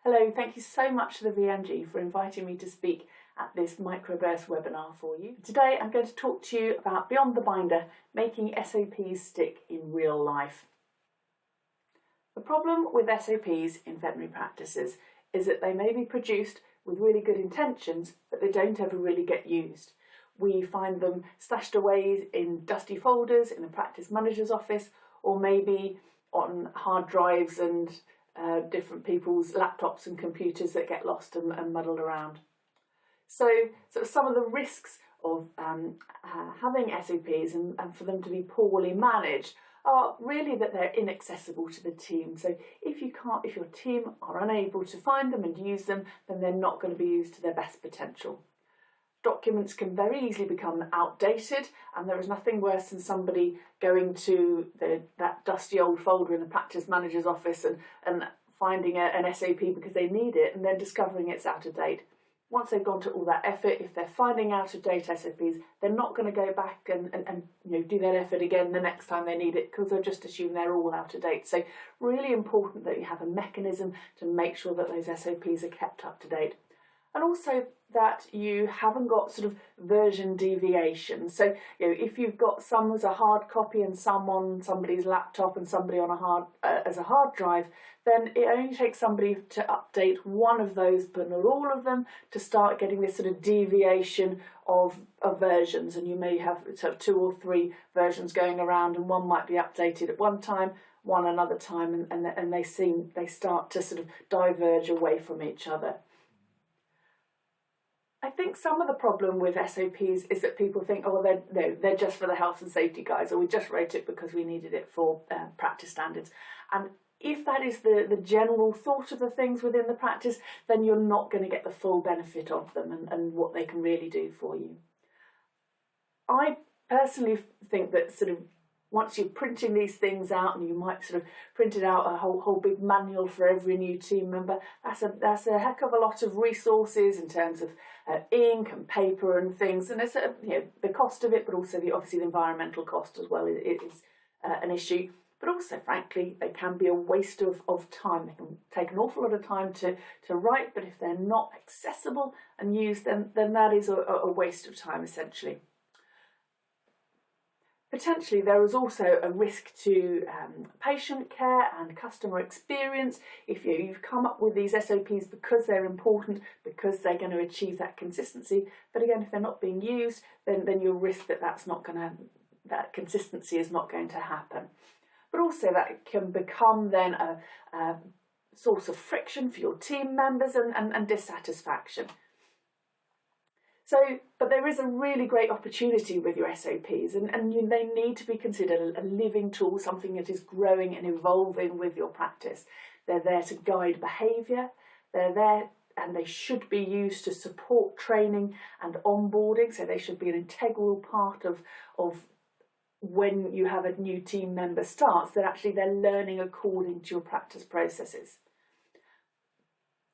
Hello, thank you so much to the VMG for inviting me to speak at this Microburst webinar for you. Today I'm going to talk to you about Beyond the Binder, making SOPs stick in real life. The problem with SOPs in veterinary practices is that they may be produced with really good intentions, but they don't ever really get used. We find them stashed away in dusty folders in the practice manager's office, or maybe on hard drives and different people's laptops and computers that get lost and muddled around. So some of the risks of having SOPs and for them to be poorly managed are really that they're inaccessible to the team. So if your team are unable to find them and use them, then they're not going to be used to their best potential. Documents can very easily become outdated, and there is nothing worse than somebody going to that dusty old folder in the practice manager's office and finding an SOP because they need it and then discovering it's out of date. Once they've gone to all that effort, if they're finding out of date SOPs, they're not going to go back and do that effort again the next time they need it, because they'll just assume they're all out of date. So really important that you have a mechanism to make sure that those SOPs are kept up to date. And also that you haven't got sort of version deviation. So if you've got some as a hard copy and some on somebody's laptop and somebody on as a hard drive, then it only takes somebody to update one of those, but not all of them, to start getting this sort of deviation of versions. And you may have sort of 2 or 3 versions going around, and one might be updated at one time, one another time, and they start to sort of diverge away from each other. I think some of the problem with SOPs is that people think, oh, they're just for the health and safety guys, or we just wrote it because we needed it for practice standards. And if that is the general thought of the things within the practice, then you're not going to get the full benefit of them and what they can really do for you. I personally think that sort of once you're printing these things out, and you might sort of print out a whole big manual for every new team member, that's a heck of a lot of resources in terms of ink and paper and things, and it's the cost of it, but also obviously the environmental cost as well is an issue. But also, frankly, they can be a waste of time. They can take an awful lot of time to write, but if they're not accessible and used, then that is a waste of time, essentially. Potentially, there is also a risk to patient care and customer experience if you've come up with these SOPs because they're important, because they're going to achieve that consistency. But again, if they're not being used, then you'll risk that consistency is not going to happen. But also that can become then a source of friction for your team members and dissatisfaction. But there is a really great opportunity with your SOPs, and they need to be considered a living tool, something that is growing and evolving with your practice. They're there to guide behaviour, they're there and they should be used to support training and onboarding, so they should be an integral part of when you have a new team member starts, that actually they're learning according to your practice processes.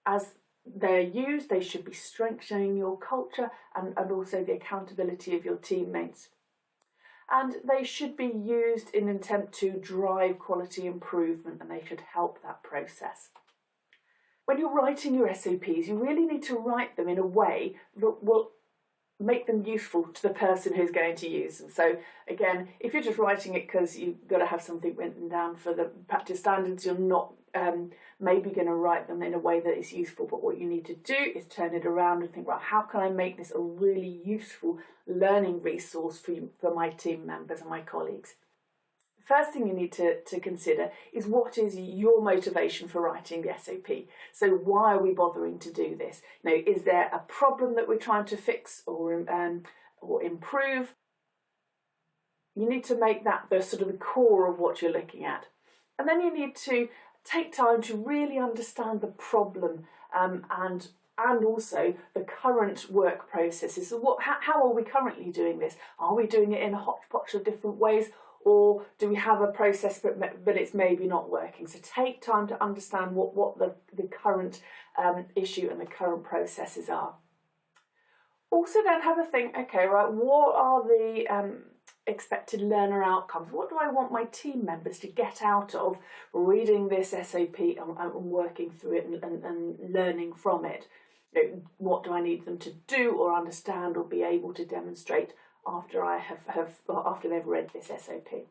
As they're used, they should be strengthening your culture and also the accountability of your teammates. And they should be used in an attempt to drive quality improvement, and they should help that process. When you're writing your SOPs, you really need to write them in a way that will make them useful to the person who's going to use them. So again, if you're just writing it because you've got to have something written down for the practice standards, you're not maybe going to write them in a way that is useful. But what you need to do is turn it around and think, right, how can I make this a really useful learning resource for my team members and my colleagues? First thing you need to consider is, what is your motivation for writing the SOP? So why are we bothering to do this? Is there a problem that we're trying to fix or improve? You need to make that the sort of the core of what you're looking at. And then you need to take time to really understand the problem and also the current work processes. So how are we currently doing this? Are we doing it in a hodgepodge of different ways? Or do we have a process but it's maybe not working? So take time to understand what the current issue and the current processes are. Also then have a think, okay, right, what are the expected learner outcomes. What do I want my team members to get out of reading this SOP and working through it and learning from it? What do I need them to do or understand or be able to demonstrate after after they've read this SOP?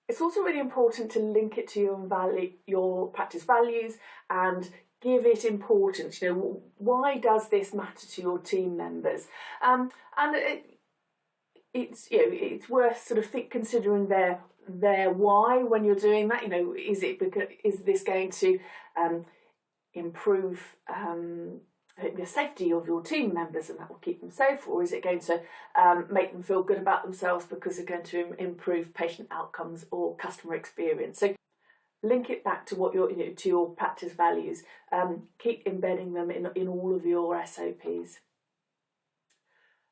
It's also really important to link it to your practice values and give it importance. Why does this matter to your team members? It's worth sort of considering their why when you're doing that. Is this going to improve the safety of your team members and that will keep them safe, or is it going to make them feel good about themselves because they're going to improve patient outcomes or customer experience? So link it back to what to your practice values. Keep embedding them in all of your SOPs.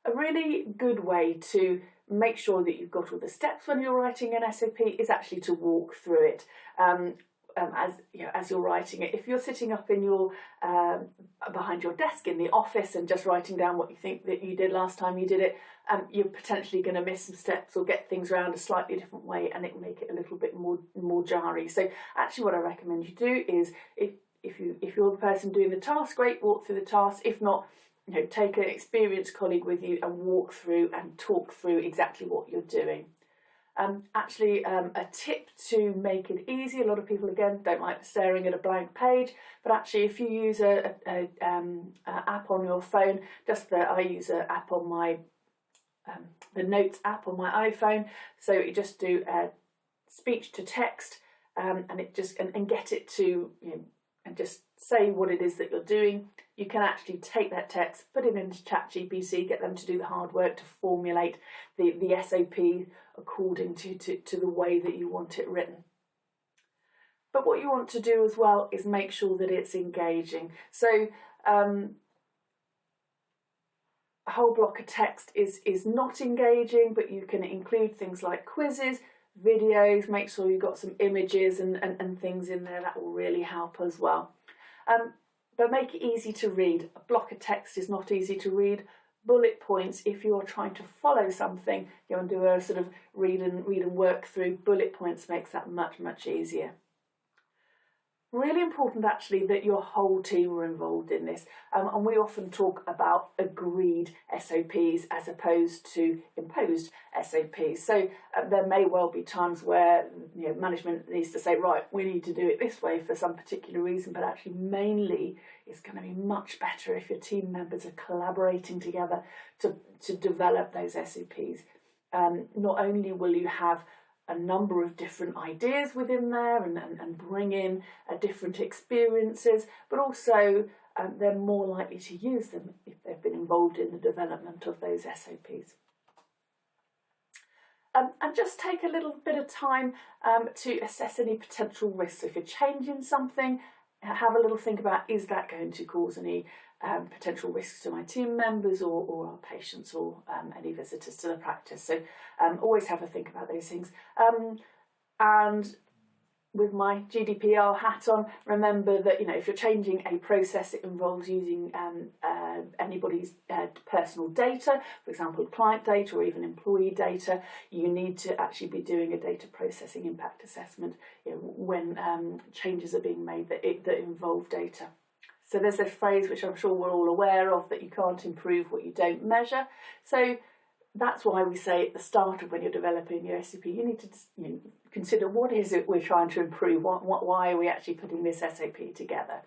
A really good way to make sure that you've got all the steps when you're writing an SOP is actually to walk through it. As you're writing it, if you're sitting up in your behind your desk in the office and just writing down what you think that you did last time you did it, you're potentially going to miss some steps or get things around a slightly different way, and it will make it a little bit more jarry. So actually, what I recommend you do is if you're the person doing the task, great, walk through the task. If not, take an experienced colleague with you and walk through and talk through exactly what you're doing. A tip to make it easy. A lot of people, again, don't like staring at a blank page, but actually if you use a app on your phone, I use an app on my the Notes app on my iPhone, so you just do speech to text, and it just and get it to and just say what it is that you're doing. You can actually take that text, put it into ChatGPT, get them to do the hard work to formulate the SOP according to the way that you want it written. But what you want to do as well is make sure that it's engaging. So a whole block of text is not engaging, but you can include things like quizzes, videos, make sure you've got some images and things in there. That will really help as well. But make it easy to read. A block of text is not easy to read. Bullet points, if you're trying to follow something, you want to do a sort of read and work through. Bullet points makes that much easier. Really important actually that your whole team are involved in this, and we often talk about agreed SOPs as opposed to imposed SOPs. So there may well be times where management needs to say, right, we need to do it this way for some particular reason, but actually mainly it's going to be much better if your team members are collaborating together to develop those SOPs. Not only will you have a number of different ideas within there and bring in different experiences, but also they're more likely to use them if they've been involved in the development of those SOPs. And just take a little bit of time to assess any potential risks. So if you're changing something, have a little think about, is that going to cause any potential risks to my team members or our patients or any visitors to the practice. So always have a think about those things. And with my GDPR hat on, remember that if you're changing a process, it involves using anybody's personal data, for example, client data or even employee data. You need to actually be doing a data processing impact assessment when changes are being made that involve data. So there's this phrase which I'm sure we're all aware of, that you can't improve what you don't measure. So that's why we say at the start of when you're developing your SOP, you need to consider what is it we're trying to improve, why are we actually putting this SOP together.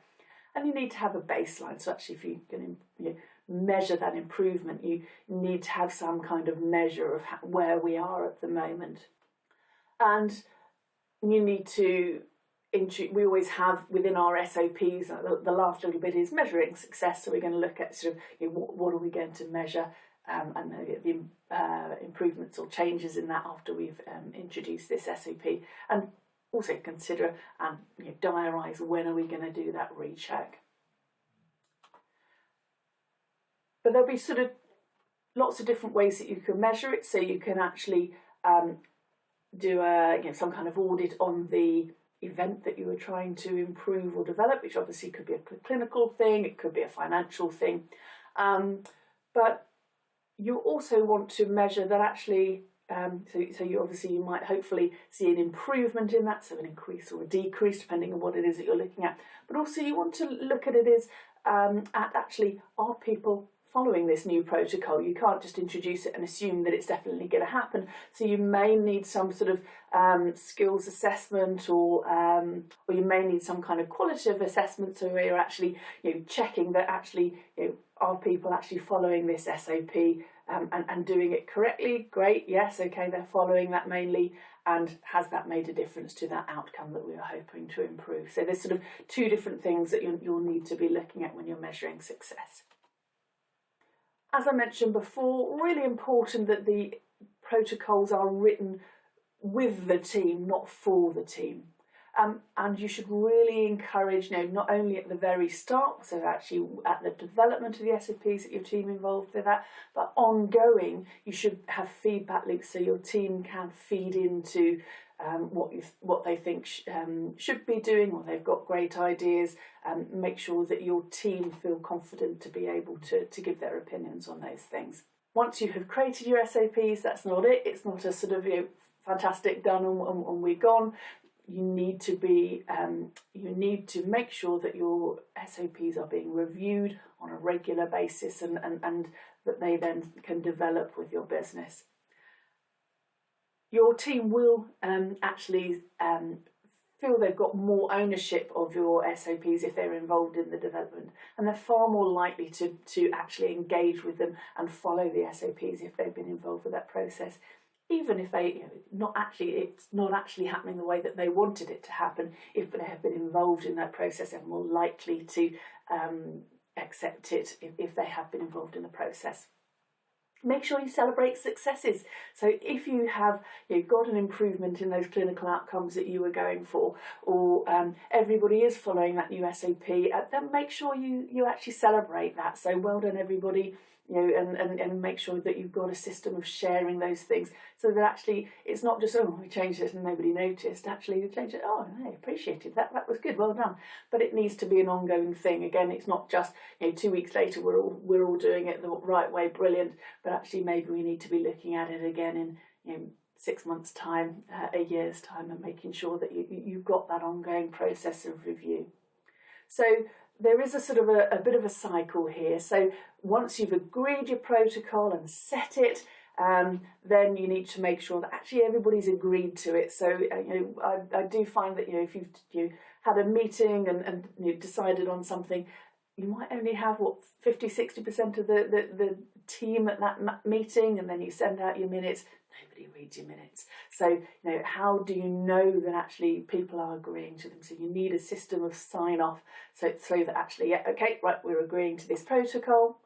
And you need to have a baseline. So actually if you're going to measure that improvement, you need to have some kind of measure of where we are at the moment. And you need to we always have within our SOPs, the last little bit is measuring success. So we're going to look at sort of what are we going to measure and the improvements or changes in that after we've introduced this SOP, and also consider and diarise when are we going to do that recheck. But there'll be sort of lots of different ways that you can measure it. So you can actually do some kind of audit on the event that you were trying to improve or develop, which obviously could be a clinical thing, it could be a financial thing, but You also want to measure that actually, so you might hopefully see an improvement in that, so an increase or a decrease depending on what it is that you're looking at. But also you want to look at it as at actually, are people following this new protocol? You can't just introduce it and assume that it's definitely going to happen. So you may need some sort of skills assessment, or you may need some kind of qualitative assessment. So where you're actually checking that actually are people actually following this SOP and doing it correctly? Great, yes, okay, they're following that mainly. And has that made a difference to that outcome that we were hoping to improve? So there's sort of two different things that you'll need to be looking at when you're measuring success. As I mentioned before, really important that the protocols are written with the team, not for the team. And you should really encourage, not only at the very start, so actually at the development of the SOPs that your team involved with that, but ongoing, you should have feedback loops so your team can feed into what they think should be doing, or they've got great ideas, and make sure that your team feel confident to be able to give their opinions on those things. Once you have created your SOPs, that's not it. It's not a sort of fantastic done and we're gone. You need to make sure that your SOPs are being reviewed on a regular basis and that they then can develop with your business. Your team will actually feel they've got more ownership of your SOPs if they're involved in the development, and they're far more likely to actually engage with them and follow the SOPs if they've been involved with that process. Even if it's not actually happening the way that they wanted it to happen, if they have been involved in that process, they're more likely to accept it if they have been involved in the process. Make sure you celebrate successes. So if you have got an improvement in those clinical outcomes that you were going for, or everybody is following that new SOP, then make sure you actually celebrate that. So well done, everybody. And make sure that you've got a system of sharing those things, so that actually it's not just, we changed it and nobody noticed. Actually, you changed it, I appreciated that, that was good, well done. But it needs to be an ongoing thing. Again, it's not just 2 weeks later we're all doing it the right way, brilliant. But actually, maybe we need to be looking at it again in 6 months' time, a year's time, and making sure that you've got that ongoing process of review. So there is a sort of a bit of a cycle here. So once you've agreed your protocol and set it, then you need to make sure that actually everybody's agreed to it. So I do find that if you've had a meeting and you've decided on something, you might only have 50-60% of the team at that meeting, and then you send out your minutes. Nobody reads your minutes. So, how do you know that actually people are agreeing to them? So you need a system of sign-off so that actually, we're agreeing to this protocol.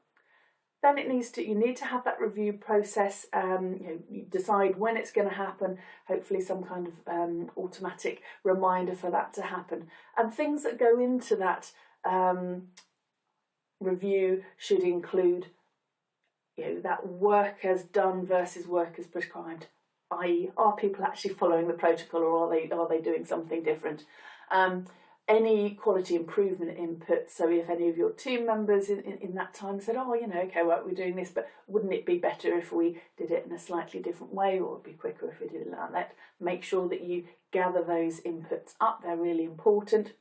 Then you need to have that review process. You decide when it's going to happen. Hopefully, some kind of automatic reminder for that to happen. And things that go into that review should include that work as done versus work as prescribed, i.e., are people actually following the protocol, or are they doing something different? Any quality improvement input. So if any of your team members in that time said, we're doing this, but wouldn't it be better if we did it in a slightly different way, or it'd be quicker if we did it like that? Make sure that you gather those inputs up. They're really important.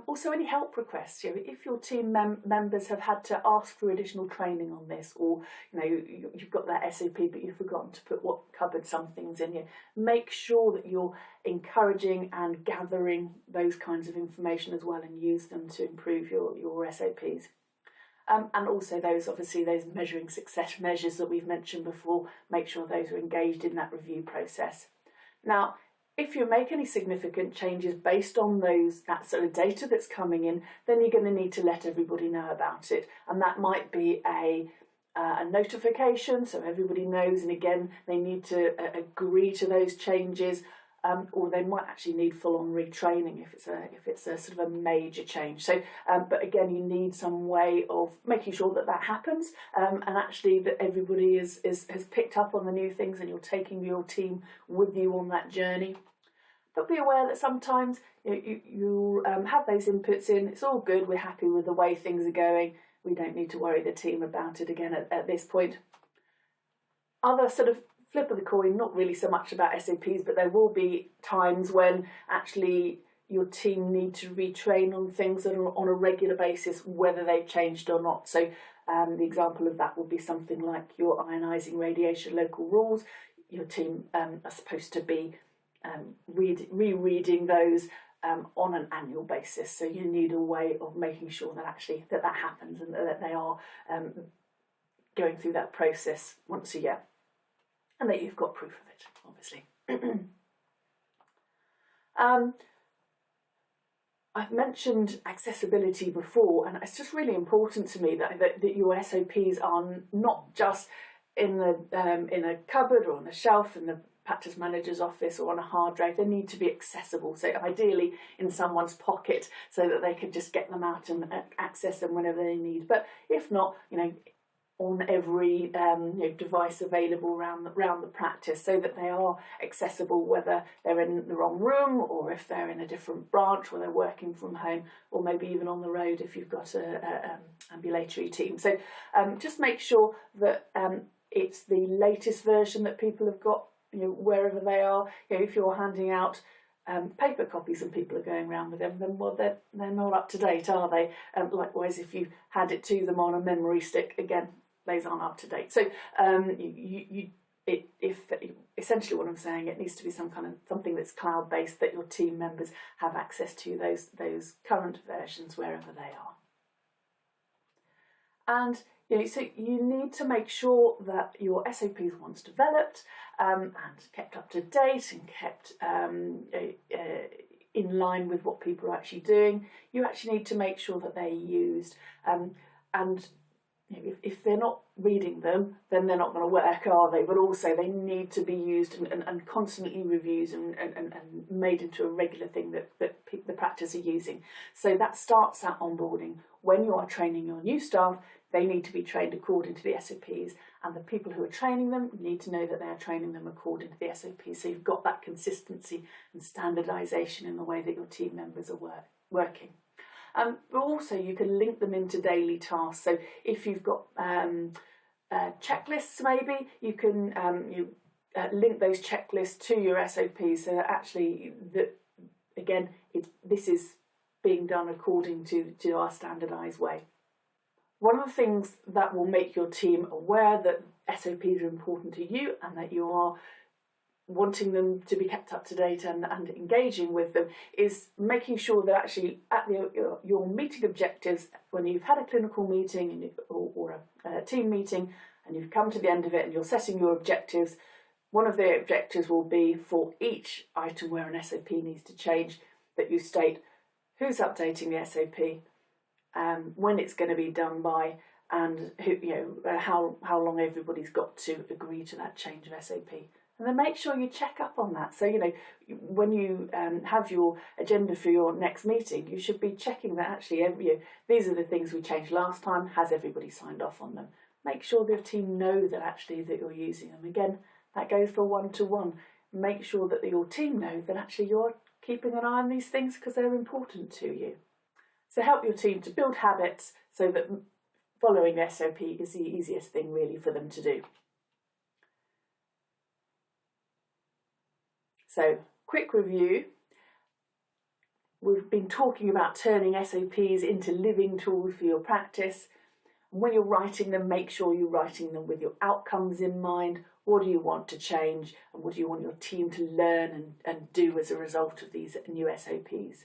Also, any help requests. If your team members have had to ask for additional training on this, or you've got that SOP but you've forgotten to put what covered some things in here, make sure that you're encouraging and gathering those kinds of information as well, and use them to improve your SOPs. And also those measuring success measures that we've mentioned before. Make sure those are engaged in that review process. Now, if you make any significant changes based on that sort of data that's coming in, then you're going to need to let everybody know about it. And that might be a notification, so everybody knows, and again, they need to agree to those changes, or they might actually need full-on retraining if it's a sort of a major change. So, but again, you need some way of making sure that happens, and actually that everybody has picked up on the new things, and you're taking your team with you on that journey. But be aware that sometimes you have those inputs in. It's all good. We're happy with the way things are going. We don't need to worry the team about it again at this point. other sort of flip of the coin, not really so much about SOPs, but there will be times when actually your team need to retrain on things that are on a regular basis, whether they've changed or not. So the example of that would be something like your ionising radiation local rules. Your team are supposed to be rereading those on an annual basis. So you need a way of making sure that actually that happens and that they are going through that process once a year, and that you've got proof of it, obviously. I've mentioned accessibility before, and it's just really important to me that your SOPs are not just in a cupboard or on a shelf in the practice manager's office or on a hard drive. They need to be accessible, so ideally in someone's pocket, so that they could just get them out and access them whenever they need. But if not, on every device available around the practice, so that they are accessible whether they're in the wrong room or if they're in a different branch or they're working from home, or maybe even on the road if you've got a ambulatory team. So just make sure that it's the latest version that people have got, wherever they are. If you're handing out paper copies and people are going around with them, then they're not up to date, are they? Likewise, if you hand it to them on a memory stick, again, those aren't up to date. So essentially what I'm saying, it needs to be something that's cloud based, that your team members have access to those current versions wherever they are. And so you need to make sure that your SOPs, once developed and kept up to date and kept in line with what people are actually doing, you actually need to make sure that they're used. And if they're not reading them, then they're not going to work, are they? But also they need to be used and constantly reviewed and made into a regular thing that the practice are using. So that starts at onboarding. When you are training your new staff, they need to be trained according to the SOPs, and the people who are training them need to know that they are training them according to the SOPs. So you've got that consistency and standardisation in the way that your team members are working. But also you can link them into daily tasks. So if you've got checklists, maybe you can link those checklists to your SOPs, so that actually this is being done according to our standardised way. One of the things that will make your team aware that SOPs are important to you and that you are wanting them to be kept up to date and engaging with them is making sure that actually at your meeting objectives, when you've had a clinical meeting or a team meeting and you've come to the end of it and you're setting your objectives, one of the objectives will be for each item where an SOP needs to change, that you state who's updating the SOP, when it's going to be done by, and how long everybody's got to agree to that change of SOP. And then make sure you check up on that. So, when you have your agenda for your next meeting, you should be checking that actually these are the things we changed last time. Has everybody signed off on them? Make sure the team know that actually that you're using them. Again, that goes for one-to-one. Make sure that your team know that actually you're keeping an eye on these things because they're important to you. So help your team to build habits so that following SOP is the easiest thing really for them to do. So, quick review. We've been talking about turning SOPs into living tools for your practice. And when you're writing them, make sure you're writing them with your outcomes in mind. What do you want to change and what do you want your team to learn and do as a result of these new SOPs?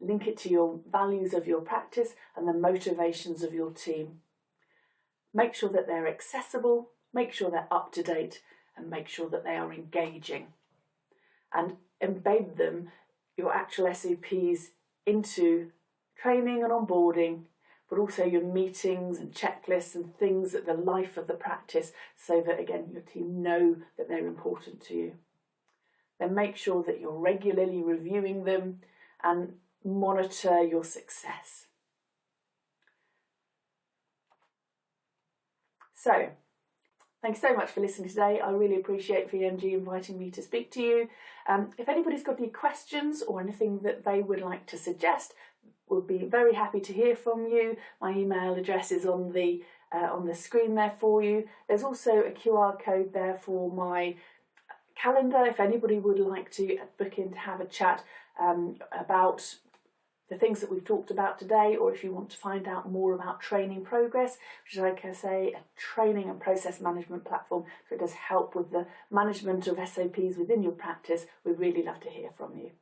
Link it to your values of your practice and the motivations of your team. Make sure that they're accessible, make sure they're up to date, and make sure that they are engaging. And embed them, your actual SOPs, into training and onboarding, but also your meetings and checklists and things at the life of the practice, so that again your team know that they're important to you. Then make sure that you're regularly reviewing them and monitor your success. So, thanks so much for listening today. I really appreciate VMG inviting me to speak to you. If anybody's got any questions or anything that they would like to suggest, we'll be very happy to hear from you. My email address is on the on the screen there for you. There's also a QR code there for my calendar if anybody would like to book in to have a chat about the things that we've talked about today, or if you want to find out more about Training Progress, which is, like I say, a training and process management platform, so it does help with the management of SOPs within your practice. We'd really love to hear from you.